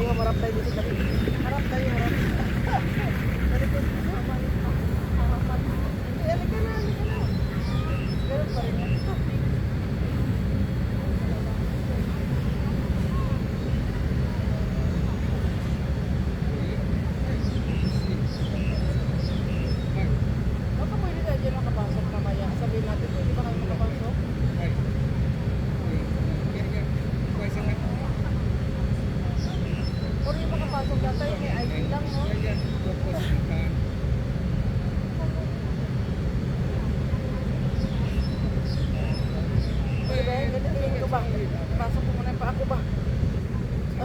tayo, marap tayo dito. Dali. Harap tayo, harap. Dali ko. Harapan. Hindi, halika na, halika na. Ganun pa rin yan. Baka pwede tayo dyan makapasok mamaya. Sabihin natin, pwede ba kayo makapasok? Kung yung makapasok yata, yung may ID lang, no? Pwede ba? Ganun ko ba? Pasok ko muna pa ako ba?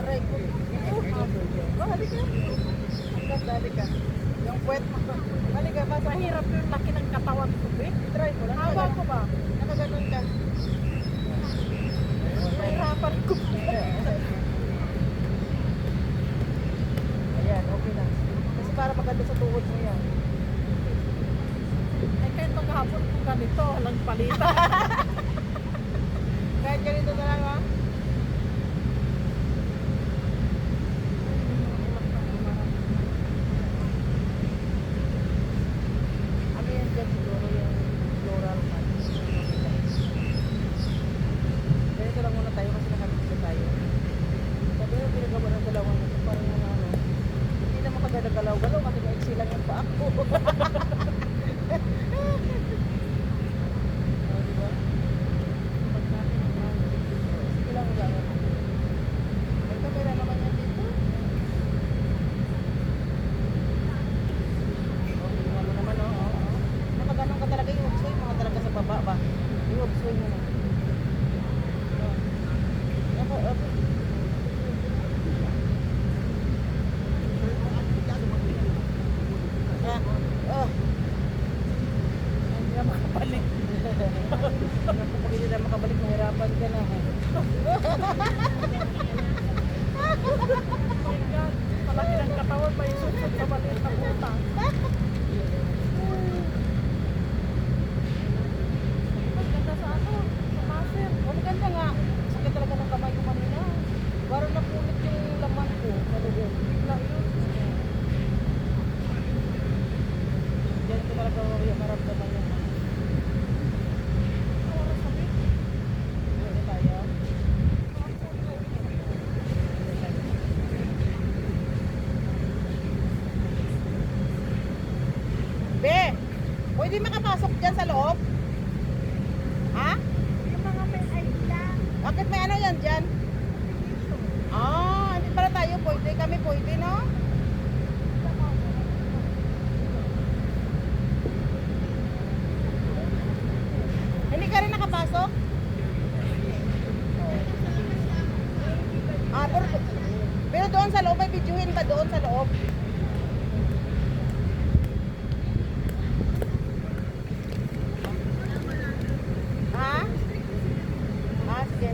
Aray ko. Oh, halika. Hanggang dali ka. Yung puwet mo. Halika, pasok. Mahirap yung laki ng katawan ko, eh. Try mo lang. Hawak ko ba? Nakaganon ka. Mahirapan ko. Ayan, okay na. Kasi para maganda sa tuhod mo yan. Ay, kahit maghapon ko ganito, walang palitan. Kahit ganito na lang, ha? Ano yan dyan siguro yung floral patch. Ganito lang muna tayo kasi nakabigla tayo. Sabi yung pinagawa ng dalawang ito parang mga ano. Hindi na makagalaw-galaw kasi maiksi lang yung paa ko. Oh, diba? Sige lang, wala lang. May kamera naman yan dito. Oh, tingnan mo naman, oh. Nakaganon ka talaga yung upsoy, mga talaga sa baba ba? Yung upsoy mo na. Hindi na makabalik. Pag hindi na makabalik, mahirapan ka na. Oh my God. Malaki ng katawan, may susot sa maliit na puta. Maganda sa ano? Sa maser. Oh, maganda nga. Sakit talaga ng kamay ko kanina. Parang napunit yung laman ko. Malugod. Bigla yun. Diyan ko talaga maramdaman yung ano. Oras sabi. Pwede tayo. Be! Pwede makapasok dyan sa loob? Ha? Yung mga may ID lang. Bakit may ano yan dyan? Ah, hindi pala tayo pwede. Kami pwede, no? Hindi ka rin nakapasok? Ah, pero doon sa loob, may videohin ba doon sa loob? Ha? Ah, sige.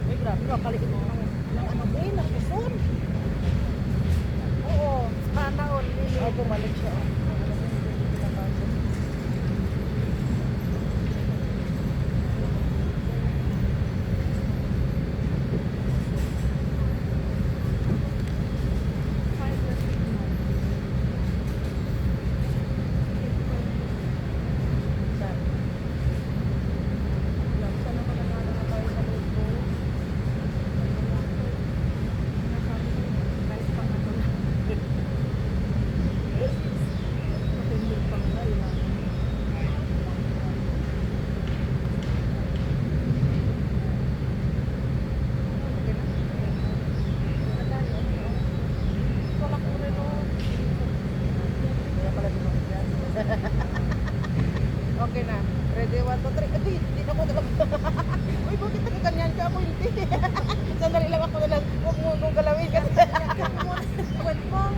Uy, grabe. Kapalitin mo ng ano ba ng puson. Oo. Sana all. Oh, bumalik siya. Sana mananalo na tayo sa luto. Kahit pang ano lang. Matinding pang ngayon. Wala ko rin o. Kaya pala dumagyan. Okay na. Ready? 1, 2, 3. Adi, hindi na ako talaga. Uy, bakit nakaganyan ka? Ako hindi. Sandali lang ako na lang. Huwag mo akong galawin kasi. Wait mo.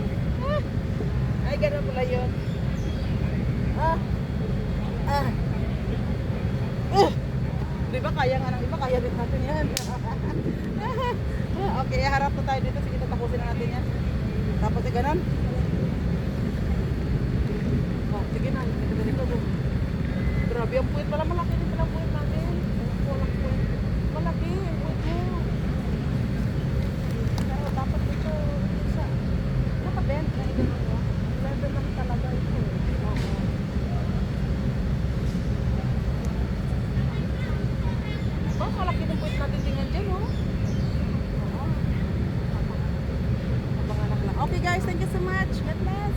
Ay, ganun pala yun. Ah. Ah. Di ba kaya nga ng iba? Kaya din natin yan. Okay, harap na tayo dito. Sige, tatapos. tapusin na natin yan. Tapos yung ganun. Oh, sige na. Dito. Grabe, ang puwit pala. Malaki din pala ang puwit natin. Walang puwit. Malaki ang puwit mo. Pero dapat ito isa. Nakabend na ito mo. Level lang talaga ito. Oo. Oh, malaki ng puwit natin tingnan dyan, oh. Oo. Abangan lang. Okay guys, thank you so much. God bless.